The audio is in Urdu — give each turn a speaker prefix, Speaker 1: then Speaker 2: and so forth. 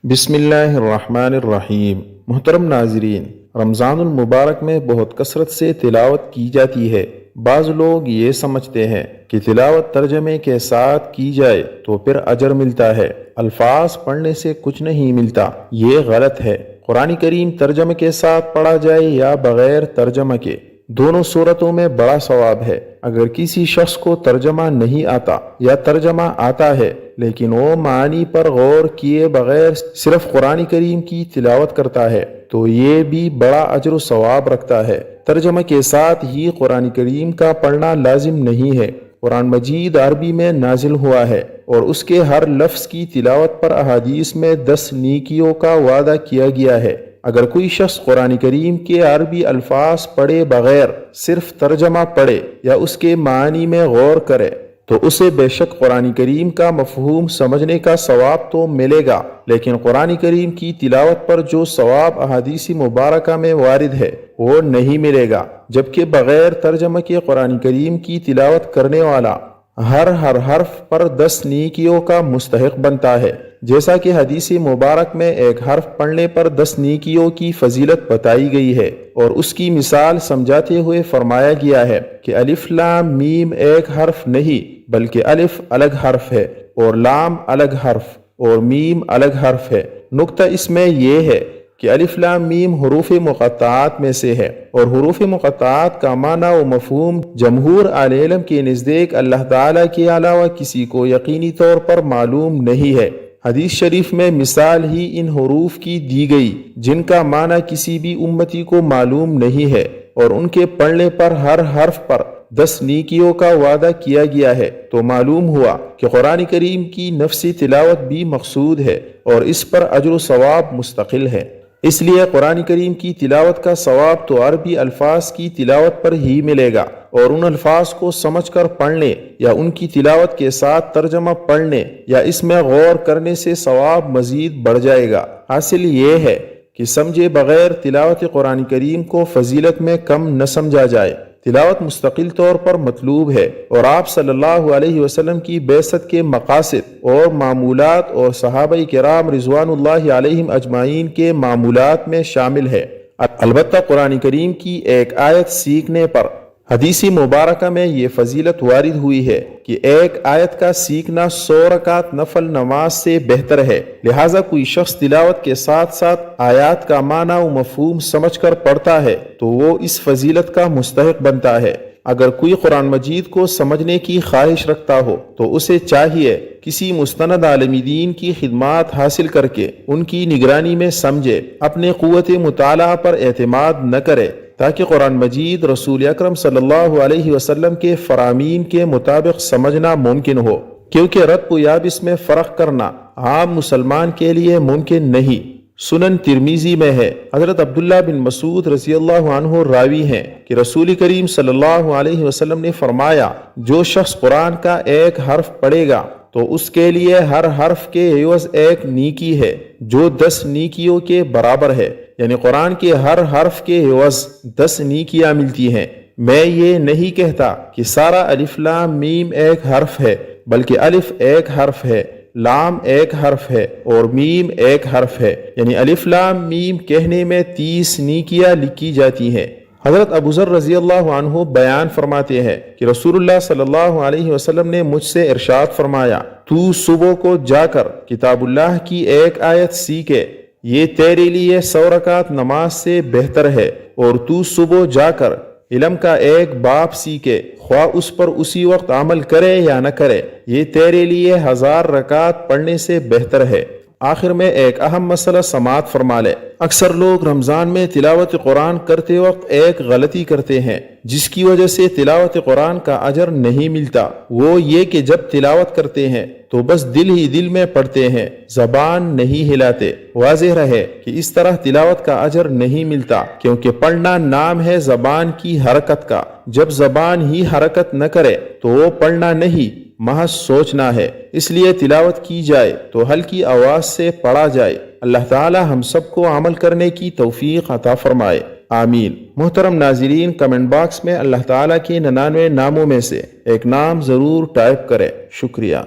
Speaker 1: بسم اللہ الرحمن الرحیم۔ محترم ناظرین، رمضان المبارک میں بہت کثرت سے تلاوت کی جاتی ہے۔ بعض لوگ یہ سمجھتے ہیں کہ تلاوت ترجمے کے ساتھ کی جائے تو پھر اجر ملتا ہے، الفاظ پڑھنے سے کچھ نہیں ملتا۔ یہ غلط ہے۔ قرآن کریم ترجمے کے ساتھ پڑھا جائے یا بغیر ترجمہ کے، دونوں صورتوں میں بڑا ثواب ہے۔ اگر کسی شخص کو ترجمہ نہیں آتا یا ترجمہ آتا ہے لیکن وہ معنی پر غور کیے بغیر صرف قرآن کریم کی تلاوت کرتا ہے تو یہ بھی بڑا اجر و ثواب رکھتا ہے۔ ترجمہ کے ساتھ ہی قرآن کریم کا پڑھنا لازم نہیں ہے۔ قرآن مجید عربی میں نازل ہوا ہے اور اس کے ہر لفظ کی تلاوت پر احادیث میں 10 نیکیوں کا وعدہ کیا گیا ہے۔ اگر کوئی شخص قرآن کریم کے عربی الفاظ پڑھے بغیر صرف ترجمہ پڑھے یا اس کے معنی میں غور کرے تو اسے بے شک قرآن کریم کا مفہوم سمجھنے کا ثواب تو ملے گا، لیکن قرآن کریم کی تلاوت پر جو ثواب احادیث مبارکہ میں وارد ہے وہ نہیں ملے گا، جبکہ بغیر ترجمہ کے قرآن کریم کی تلاوت کرنے والا ہر حرف پر 10 نیکیوں کا مستحق بنتا ہے، جیسا کہ حدیث مبارک میں ایک حرف پڑھنے پر 10 نیکیوں کی فضیلت بتائی گئی ہے، اور اس کی مثال سمجھاتے ہوئے فرمایا گیا ہے کہ الف لام میم ایک حرف نہیں بلکہ الف الگ حرف ہے اور لام الگ حرف اور میم الگ حرف ہے۔ نکتہ اس میں یہ ہے کہ الف لام میم حروف مقطعات میں سے ہے، اور حروف مقطعات کا معنی و مفہوم جمہور اہل علم کے نزدیک اللہ تعالیٰ کے علاوہ کسی کو یقینی طور پر معلوم نہیں ہے۔ حدیث شریف میں مثال ہی ان حروف کی دی گئی جن کا معنی کسی بھی امتی کو معلوم نہیں ہے، اور ان کے پڑھنے پر ہر حرف پر 10 نیکیوں کا وعدہ کیا گیا ہے، تو معلوم ہوا کہ قرآن کریم کی نفسی تلاوت بھی مقصود ہے اور اس پر اجر و ثواب مستقل ہے۔ اس لیے قرآن کریم کی تلاوت کا ثواب تو عربی الفاظ کی تلاوت پر ہی ملے گا، اور ان الفاظ کو سمجھ کر پڑھنے یا ان کی تلاوت کے ساتھ ترجمہ پڑھنے یا اس میں غور کرنے سے ثواب مزید بڑھ جائے گا۔ حاصل یہ ہے کہ سمجھے بغیر تلاوت قرآن کریم کو فضیلت میں کم نہ سمجھا جائے۔ تلاوت مستقل طور پر مطلوب ہے اور آپ صلی اللہ علیہ وسلم کی بعثت کے مقاصد اور معمولات اور صحابہ کرام رضوان اللہ علیہم اجمعین کے معمولات میں شامل ہے۔ البتہ قرآن کریم کی ایک آیت سیکھنے پر حدیث مبارکہ میں یہ فضیلت وارد ہوئی ہے کہ ایک آیت کا سیکھنا 100 رکعت نفل نماز سے بہتر ہے، لہٰذا کوئی شخص تلاوت کے ساتھ ساتھ آیات کا معنی و مفہوم سمجھ کر پڑھتا ہے تو وہ اس فضیلت کا مستحق بنتا ہے۔ اگر کوئی قرآن مجید کو سمجھنے کی خواہش رکھتا ہو تو اسے چاہیے کسی مستند عالم دین کی خدمات حاصل کر کے ان کی نگرانی میں سمجھے، اپنے قوت مطالعہ پر اعتماد نہ کرے، تاکہ قرآن مجید رسول اکرم صلی اللہ علیہ وسلم کے فرامین کے مطابق سمجھنا ممکن ہو، کیونکہ رتب و یابس میں فرق کرنا عام مسلمان کے لیے ممکن نہیں۔ سنن ترمذی میں ہے، حضرت عبداللہ بن مسعود رضی اللہ عنہ راوی ہیں کہ رسول کریم صلی اللہ علیہ وسلم نے فرمایا، جو شخص قرآن کا ایک حرف پڑھے گا تو اس کے لیے ہر حرف کے عوض ایک نیکی ہے جو 10 نیکیوں کے برابر ہے، یعنی قرآن کے ہر حرف کے عوض 10 نیکیاں ملتی ہیں۔ میں یہ نہیں کہتا کہ سارا الف لام میم ایک حرف ہے، بلکہ الف ایک حرف ہے، لام ایک حرف ہے اور میم ایک حرف ہے، یعنی الف لام میم کہنے میں 30 نیکیاں لکھی جاتی ہیں۔ حضرت ابو ذر رضی اللہ عنہ بیان فرماتے ہیں کہ رسول اللہ صلی اللہ علیہ وسلم نے مجھ سے ارشاد فرمایا، تو صبح کو جا کر کتاب اللہ کی ایک آیت سیکھے، یہ تیرے لیے 100 رکعت نماز سے بہتر ہے، اور تو صبح جا کر علم کا ایک باب سیکھے، خواہ اس پر اسی وقت عمل کرے یا نہ کرے، یہ تیرے لیے 1000 رکعت پڑھنے سے بہتر ہے۔ آخر میں ایک اہم مسئلہ سماعت فرما لے۔ اکثر لوگ رمضان میں تلاوت قرآن کرتے وقت ایک غلطی کرتے ہیں جس کی وجہ سے تلاوت قرآن کا اجر نہیں ملتا، وہ یہ کہ جب تلاوت کرتے ہیں تو بس دل ہی دل میں پڑھتے ہیں، زبان نہیں ہلاتے۔ واضح رہے کہ اس طرح تلاوت کا اجر نہیں ملتا، کیونکہ پڑھنا نام ہے زبان کی حرکت کا۔ جب زبان ہی حرکت نہ کرے تو وہ پڑھنا نہیں، محض سوچنا ہے۔ اس لیے تلاوت کی جائے تو ہلکی آواز سے پڑھا جائے۔ اللہ تعالی ہم سب کو عمل کرنے کی توفیق عطا فرمائے، آمین۔ محترم ناظرین، کمنٹ باکس میں اللہ تعالیٰ کے 99 ناموں میں سے ایک نام ضرور ٹائپ کریں۔ شکریہ۔